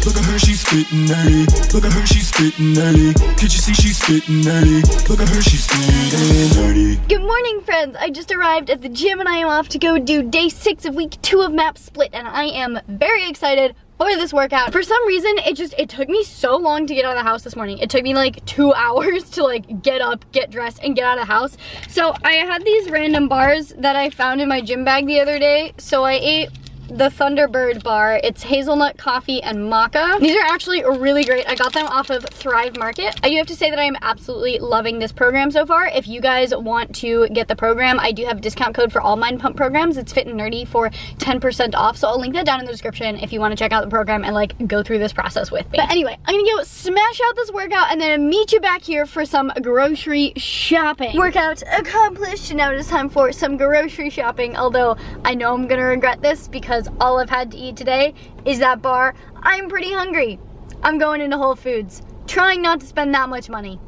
Look at her, she's spittin' nerdy. Look at her, she's spittin' nerdy. Can't you see she's spittin' nerdy? Look at her, she's spittin' nerdy. Good morning, friends. I just arrived at the gym and I am off to go do day 6 of week 2 of map split, and I am very excited for this workout. For some reason, it took me so long to get out of the house this morning. It took me like 2 hours to like get up, get dressed, and get out of the house. So I had these random bars that I found in my gym bag the other day. So I ate the Thunderbird bar. It's hazelnut coffee and maca. These are actually really great. I got them off of Thrive Market. I do have to say that I am absolutely loving this program so far. If you guys want to get the program, I do have a discount code for all MINDPUMP programs. It's Fit and Nerdy for 10% off. So I'll link that down in the description if you want to check out the program and like go through this process with me. But anyway, I'm gonna go smash out this workout and then meet you back here for some grocery shopping. Workout accomplished. Now it is time for some grocery shopping. Although I know I'm gonna regret this because all I've had to eat today is that bar. I'm pretty hungry. I'm going into Whole Foods, trying not to spend that much money.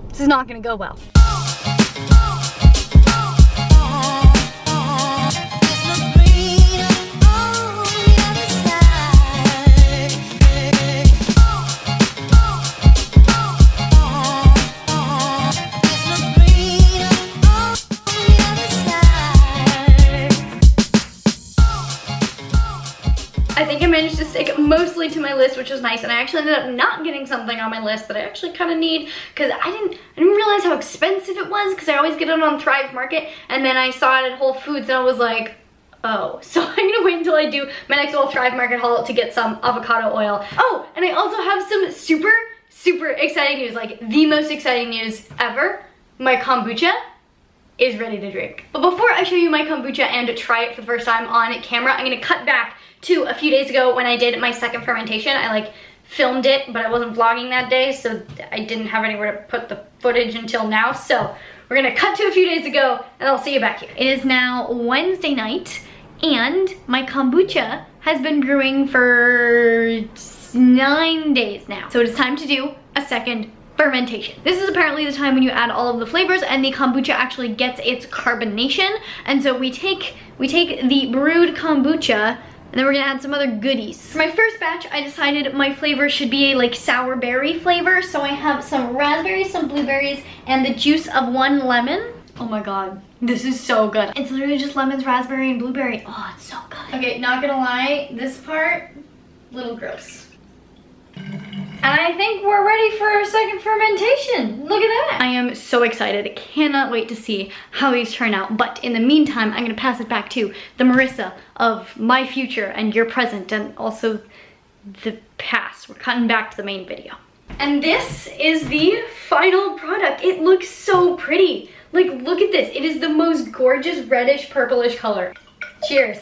This is not gonna go well. I think I managed to stick mostly to my list, which was nice, and I actually ended up not getting something on my list that I actually kind of need because I didn't realize how expensive it was because I always get it on Thrive Market, and then I saw it at Whole Foods and I was like, oh. So I'm gonna wait until I do my next little Thrive Market haul to get some avocado oil. Oh, and I also have some super exciting news, like the most exciting news ever. My kombucha is ready to drink. But before I show you my kombucha and try it for the first time on camera, I'm gonna cut back to a few days ago when I did my second fermentation. I like filmed it, but I wasn't vlogging that day, so I didn't have anywhere to put the footage until now. So we're gonna cut to a few days ago and I'll see you back here. It is now Wednesday night and my kombucha has been brewing for 9 days now. So it is time to do a second fermentation. This is apparently the time when you add all of the flavors and the kombucha actually gets its carbonation. And so we take the brewed kombucha and then we're gonna add some other goodies. For my first batch, I decided my flavor should be a like sour berry flavor. So I have some raspberries, some blueberries, and the juice of 1 lemon. Oh my God, this is so good. It's literally just lemons, raspberry, and blueberry. Oh, it's so good. Okay, not gonna lie, this part, a little gross. And I think we're ready for our second fermentation. Look at that. I am so excited. I cannot wait to see how these turn out. But in the meantime, I'm gonna pass it back to the Marissa of my future and your present and also the past. We're cutting back to the main video. And this is the final product. It looks so pretty. Like, look at this. It is the most gorgeous reddish purplish color. Cheers.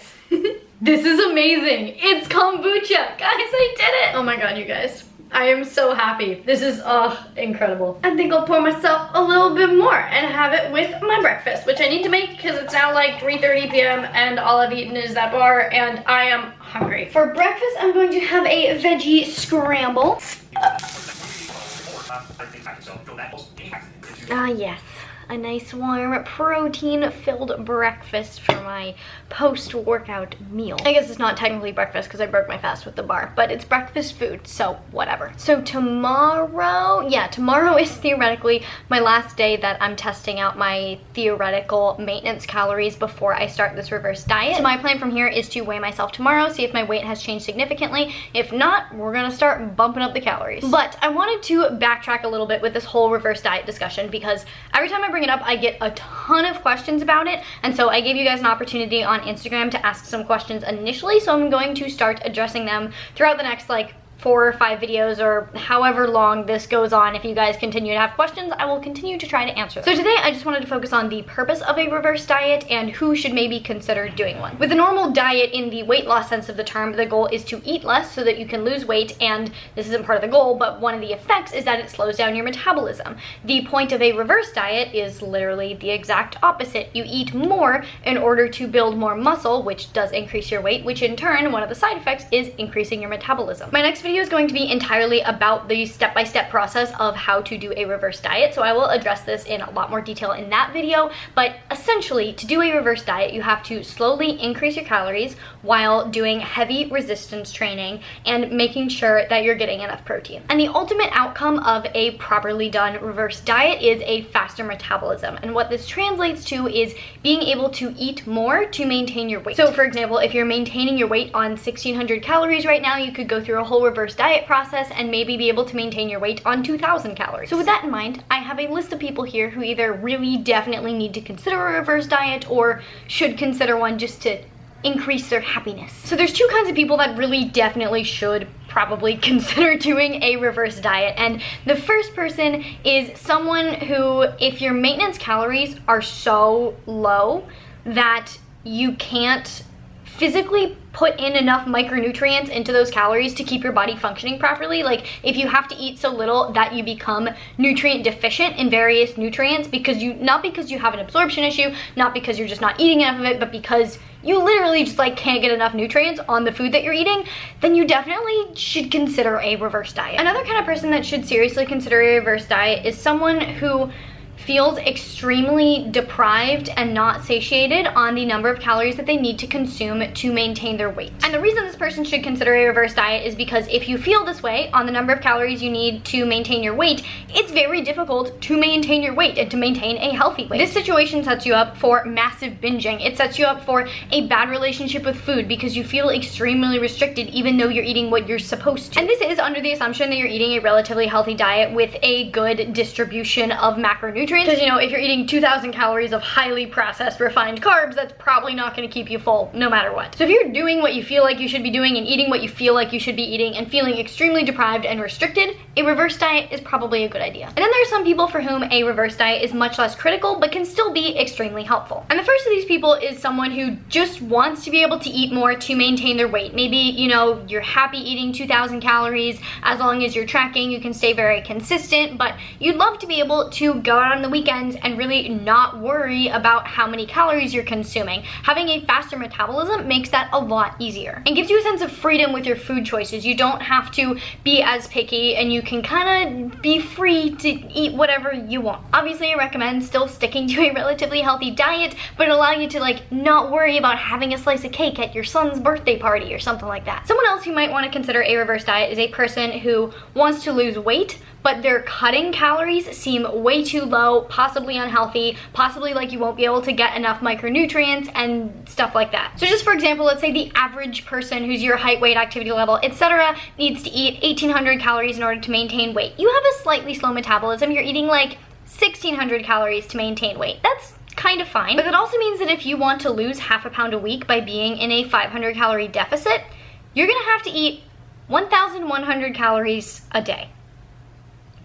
This is amazing. It's kombucha. Guys, I did it. Oh my God, you guys. I am so happy. This is incredible. I think I'll pour myself a little bit more and have it with my breakfast, which I need to make because it's now like 3:30 p.m. and all I've eaten is that bar and I am hungry. For breakfast, I'm going to have a veggie scramble. Ah, yes. A nice warm protein-filled breakfast for my post-workout meal. I guess it's not technically breakfast because I broke my fast with the bar, but it's breakfast food, so whatever. So tomorrow is theoretically my last day that I'm testing out my theoretical maintenance calories before I start this reverse diet. So my plan from here is to weigh myself tomorrow, see if my weight has changed significantly. If not, we're gonna start bumping up the calories. But I wanted to backtrack a little bit with this whole reverse diet discussion because every time I bring it up, I get a ton of questions about it, and so I gave you guys an opportunity on Instagram to ask some questions initially, so I'm going to start addressing them throughout the next like 4 or 5 videos or however long this goes on. If you guys continue to have questions, I will continue to try to answer them. So today I just wanted to focus on the purpose of a reverse diet and who should maybe consider doing one. With a normal diet in the weight loss sense of the term, the goal is to eat less so that you can lose weight, and this isn't part of the goal, but one of the effects is that it slows down your metabolism. The point of a reverse diet is literally the exact opposite. You eat more in order to build more muscle, which does increase your weight, which in turn, one of the side effects is increasing your metabolism. My next video video is going to be entirely about the step-by-step process of how to do a reverse diet, so I will address this in a lot more detail in that video. But essentially, to do a reverse diet, you have to slowly increase your calories while doing heavy resistance training and making sure that you're getting enough protein. And the ultimate outcome of a properly done reverse diet is a faster metabolism. And what this translates to is being able to eat more to maintain your weight. So for example, if you're maintaining your weight on 1600 calories right now, you could go through a whole reverse diet process and maybe be able to maintain your weight on 2000 calories. So with that in mind, I have a list of people here who either really definitely need to consider a reverse diet or should consider one just to increase their happiness. So there's two kinds of people that really definitely should probably consider doing a reverse diet. And the first person is someone who, if your maintenance calories are so low that you can't physically put in enough micronutrients into those calories to keep your body functioning properly, like if you have to eat so little that you become nutrient deficient in various nutrients not because you have an absorption issue, not because you're just not eating enough of it, but because you literally just like can't get enough nutrients on the food that you're eating, then you definitely should consider a reverse diet. Another kind of person that should seriously consider a reverse diet is someone who feels extremely deprived and not satiated on the number of calories that they need to consume to maintain their weight. And the reason this person should consider a reverse diet is because if you feel this way on the number of calories you need to maintain your weight, it's very difficult to maintain your weight and to maintain a healthy weight. This situation sets you up for massive binging. It sets you up for a bad relationship with food because you feel extremely restricted even though you're eating what you're supposed to. And this is under the assumption that you're eating a relatively healthy diet with a good distribution of macronutrients. Because, you know, if you're eating 2000 calories of highly processed refined carbs, that's probably not going to keep you full no matter what. So if you're doing what you feel like you should be doing and eating what you feel like you should be eating and feeling extremely deprived and restricted, a reverse diet is probably a good idea. And then there are some people for whom a reverse diet is much less critical but can still be extremely helpful. And the first of these people is someone who just wants to be able to eat more to maintain their weight. Maybe, you know, you're happy eating 2000 calories as long as you're tracking, you can stay very consistent, but you'd love to be able to go out on the weekends and really not worry about how many calories you're consuming. Having a faster metabolism makes that a lot easier and gives you a sense of freedom with your food choices. You don't have to be as picky and you can kind of be free to eat whatever you want. Obviously, I recommend still sticking to a relatively healthy diet, but allow you to like not worry about having a slice of cake at your son's birthday party or something like that. Someone else who might want to consider a reverse diet is a person who wants to lose weight, but their cutting calories seem way too low, possibly unhealthy, possibly like you won't be able to get enough micronutrients and stuff like that. So just for example, let's say the average person who's your height, weight, activity level, etc. needs to eat 1800 calories in order to maintain weight. You have a slightly slow metabolism. You're eating like 1600 calories to maintain weight. That's kind of fine, but that also means that if you want to lose half a pound a week by being in a 500 calorie deficit, you're gonna have to eat 1100 calories a day.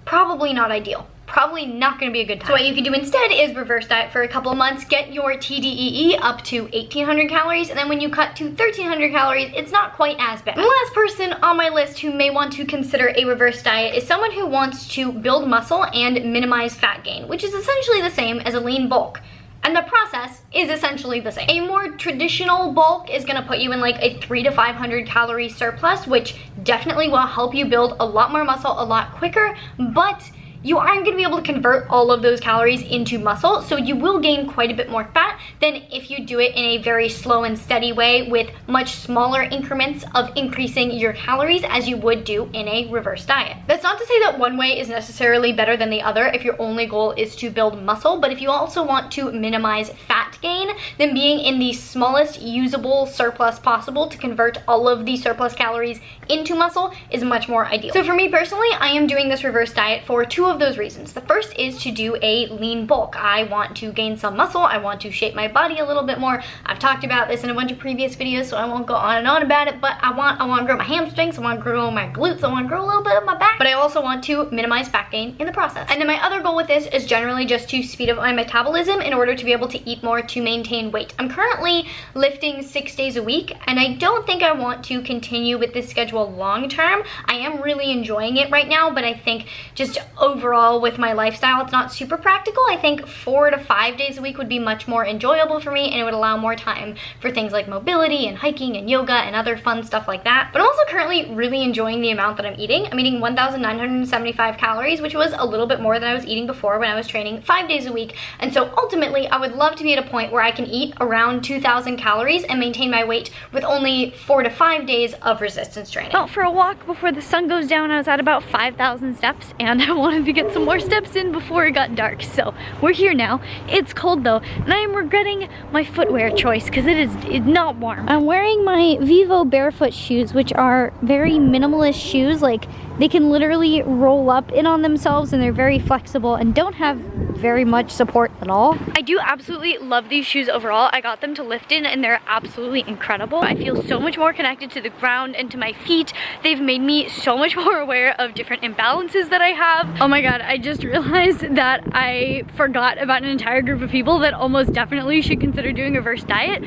Probably not ideal. Probably not going to be a good time. So what you can do instead is reverse diet for a couple of months, get your TDEE up to 1800 calories, and then when you cut to 1300 calories, it's not quite as bad. And the last person on my list who may want to consider a reverse diet is someone who wants to build muscle and minimize fat gain, which is essentially the same as a lean bulk. And the process is essentially the same. A more traditional bulk is gonna put you in like a 300 to 500 calorie surplus, which definitely will help you build a lot more muscle a lot quicker, but you aren't gonna be able to convert all of those calories into muscle, so you will gain quite a bit more fat than if you do it in a very slow and steady way with much smaller increments of increasing your calories as you would do in a reverse diet. That's not to say that one way is necessarily better than the other if your only goal is to build muscle, but if you also want to minimize fat gain, then being in the smallest usable surplus possible to convert all of the surplus calories into muscle is much more ideal. So for me personally, I am doing this reverse diet for two of those reasons. The first is to do a lean bulk. I want to gain some muscle. I want to shape my body a little bit more. I've talked about this in a bunch of previous videos, so I won't go on and on about it, but I want to grow my hamstrings, I want to grow my glutes, I want to grow a little bit of my back, but I also want to minimize fat gain in the process. And then my other goal with this is generally just to speed up my metabolism in order to be able to eat more to maintain weight. I'm currently lifting 6 days a week, and I don't think I want to continue with this schedule long term. I am really enjoying it right now, but I think just over overall with my lifestyle, it's not super practical. I think 4 to 5 days a week would be much more enjoyable for me, and it would allow more time for things like mobility and hiking and yoga and other fun stuff like that. But I'm also currently really enjoying the amount that I'm eating. I'm eating 1,975 calories, which was a little bit more than I was eating before when I was training 5 days a week. And so ultimately, I would love to be at a point where I can eat around 2,000 calories and maintain my weight with only 4 to 5 days of resistance training. Well, for a walk before the sun goes down, I was at about 5,000 steps, and I wanted to get some more steps in before it got dark. So we're here now. It's cold though, and I am regretting my footwear choice because it's not warm. I'm wearing my Vivo barefoot shoes, which are very minimalist shoes. Like, they can literally roll up in on themselves, and they're very flexible and don't have very much support at all. I do absolutely love these shoes overall. I got them to lift in, and they're absolutely incredible. I feel so much more connected to the ground and to my feet. They've made me so much more aware of different imbalances that I have. Oh my god, I just realized that I forgot about an entire group of people that almost definitely should consider doing a reverse diet,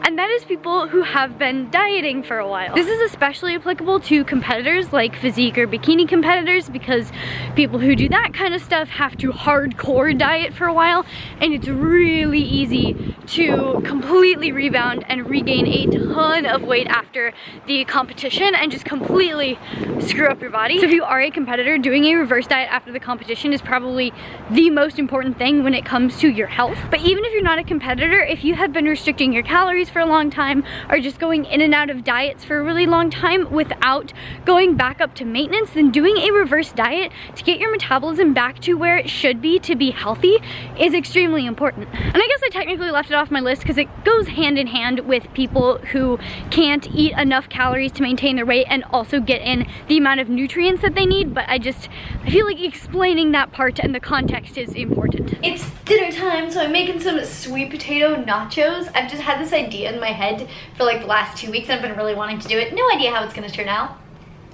and that is people who have been dieting for a while. This is especially applicable to competitors like physique or bikini competitors, because people who do that kind of stuff have to hardcore diet for a while, and it's really easy to completely rebound and regain a ton of weight after the competition and just completely screw up your body. So if you are a competitor, doing a reverse diet after the competition is probably the most important thing when it comes to your health. But even if you're not a competitor, if you have been restricting your calories for a long time, or just going in and out of diets for a really long time without going back up to maintenance, then doing a reverse diet to get your metabolism back to where it should be to be healthy is extremely important. And I guess I technically left it off my list because it goes hand in hand with people who can't eat enough calories to maintain their weight and also get in the amount of nutrients that they need, but I feel like explaining that part and the context is important. It's dinner time, so I'm making some sweet potato nachos. I've just had this idea in my head for like the last 2 weeks, and I've been really wanting to do it. No idea how it's gonna turn out.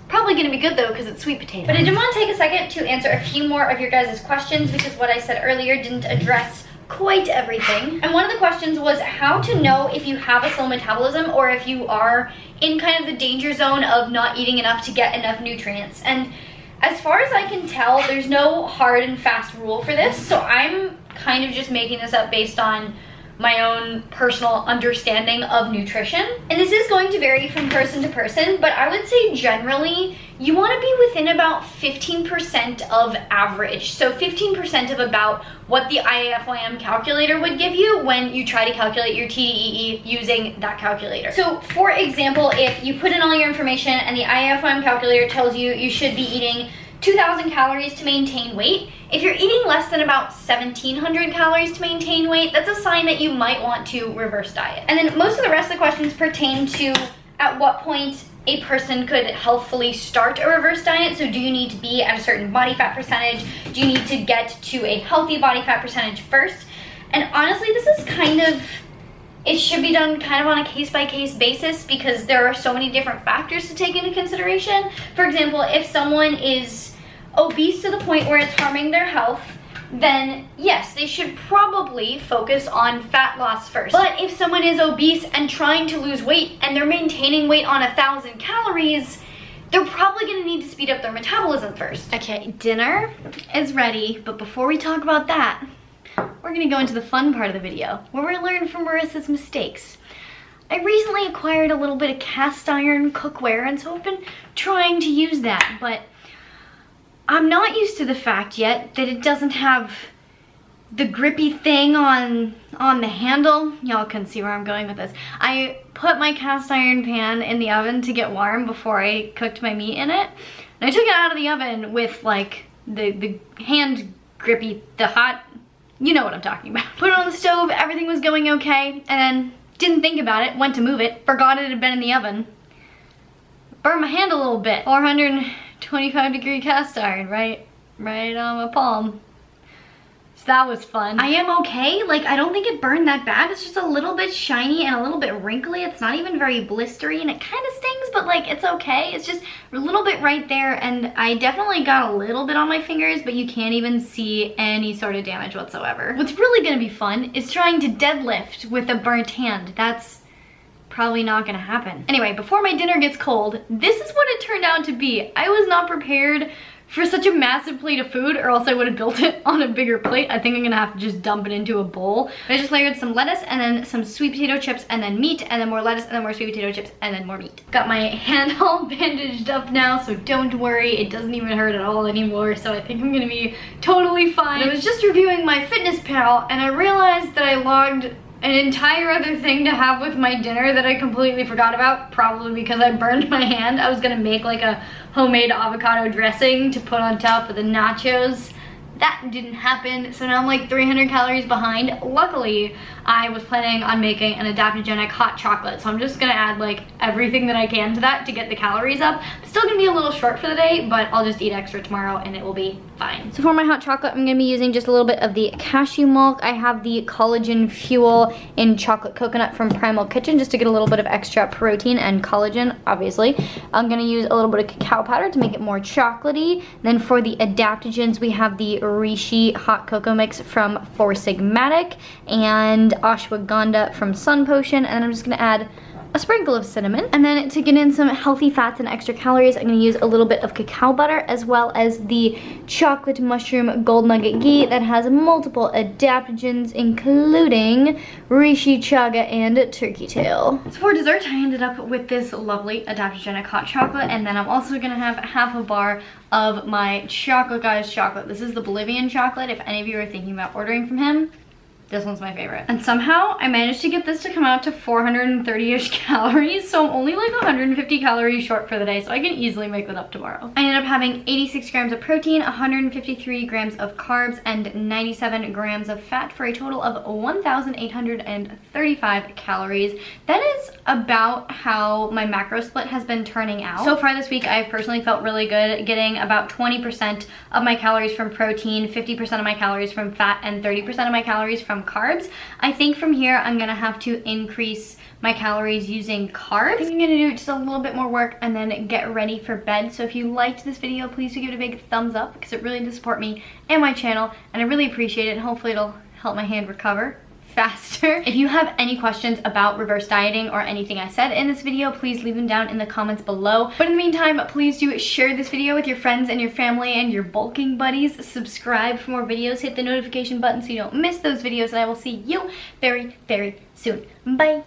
Probably gonna be good though, because it's sweet potato. But I did want to take a second to answer a few more of your guys' questions, because what I said earlier didn't address quite everything. And one of the questions was how to know if you have a slow metabolism, or if you are in kind of the danger zone of not eating enough to get enough nutrients. And as far as I can tell, there's no hard and fast rule for this, so I'm kind of just making this up based on my own personal understanding of nutrition. And this is going to vary from person to person, but I would say generally you want to be within about 15% of average. So 15% of about what the IFYM calculator would give you when you try to calculate your TDEE using that calculator. So for example, if you put in all your information and the IFYM calculator tells you you should be eating 2,000 calories to maintain weight, if you're eating less than about 1,700 calories to maintain weight, that's a sign that you might want to reverse diet. And then most of the rest of the questions pertain to at what point a person could healthfully start a reverse diet. So do you need to be at a certain body fat percentage? Do you need to get to a healthy body fat percentage first? And honestly, this is kind of, it should be done kind of on a case-by-case basis, because there are so many different factors to take into consideration. For example, if someone is obese to the point where it's harming their health, then yes, they should probably focus on fat loss first. But if someone is obese and trying to lose weight and they're maintaining weight on 1,000 calories, they're probably gonna need to speed up their metabolism first. Okay, dinner is ready, but before we talk about that, we're gonna go into the fun part of the video, where we learn from Marissa's mistakes. I recently acquired a little bit of cast iron cookware, and so I've been trying to use that, but I'm not used to the fact yet that it doesn't have the grippy thing on the handle. Y'all can see where I'm going with this. I put my cast iron pan in the oven to get warm before I cooked my meat in it. And I took it out of the oven with like the hand grippy, the hot, you know what I'm talking about. Put it on the stove, everything was going okay, and then didn't think about it, went to move it, forgot it had been in the oven. Burned my hand a little bit. 425-degree cast iron, right on my palm. So that was fun. I am okay. Like, I don't think it burned that bad. It's just a little bit shiny and a little bit wrinkly. It's not even very blistery, and it kind of stings, but like, it's okay. It's just a little bit right there, and I definitely got a little bit on my fingers, but you can't even see any sort of damage whatsoever. What's really gonna be fun is trying to deadlift with a burnt hand. That's probably not gonna happen. Anyway, before my dinner gets cold, this is what it turned out to be. I was not prepared for such a massive plate of food, or else I would have built it on a bigger plate. I think I'm gonna have to just dump it into a bowl. I just layered some lettuce and then some sweet potato chips and then meat and then more lettuce and then more sweet potato chips and then more meat. Got my hand all bandaged up now, so don't worry, it doesn't even hurt at all anymore, so I think I'm gonna be totally fine. I was just reviewing MyFitnessPal and I realized that I logged an entire other thing to have with my dinner that I completely forgot about, probably because I burned my hand. I was gonna make like a homemade avocado dressing to put on top of the nachos. That didn't happen, so now I'm like 300 calories behind. Luckily, I was planning on making an adaptogenic hot chocolate, so I'm just gonna add like everything that I can to that to get the calories up. It's still gonna be a little short for the day, but I'll just eat extra tomorrow and it will be fine. So for my hot chocolate, I'm gonna be using just a little bit of the cashew milk. I have the collagen fuel in chocolate coconut from Primal Kitchen just to get a little bit of extra protein and collagen, obviously. I'm gonna use a little bit of cacao powder to make it more chocolatey. Then for the adaptogens, we have the Reishi hot cocoa mix from SIGMATIC and ashwagandha from Sun Potion, and I'm just gonna add a sprinkle of cinnamon. And then to get in some healthy fats and extra calories, I'm gonna use a little bit of cacao butter as well as the chocolate mushroom gold nugget ghee that has multiple adaptogens including reishi chaga and turkey tail. So for dessert, I ended up with this lovely adaptogenic hot chocolate, and then I'm also gonna have half a bar of my Chocolate Guys chocolate. This is the Bolivian chocolate. If any of you are thinking about ordering from him, this one's my favorite. And somehow I managed to get this to come out to 430-ish calories, so I'm only like 150 calories short for the day, so I can easily make that up tomorrow. I ended up having 86 grams of protein, 153 grams of carbs, and 97 grams of fat for a total of 1,835 calories. That is about how my macro split has been turning out. So far this week, I've personally felt really good, getting about 20% of my calories from protein, 50% of my calories from fat, and 30% of my calories from carbs. I think from here I'm gonna have to increase my calories using carbs. I think I'm gonna do just a little bit more work and then get ready for bed. So if you liked this video, please do give it a big thumbs up because it really does support me and my channel, and I really appreciate it, and hopefully it'll help my hand recover faster. If you have any questions about reverse dieting or anything I said in this video, please leave them down in the comments below. But in the meantime, please do share this video with your friends and your family and your bulking buddies. Subscribe for more videos, hit the notification button so you don't miss those videos, and I will see you very, very soon. Bye.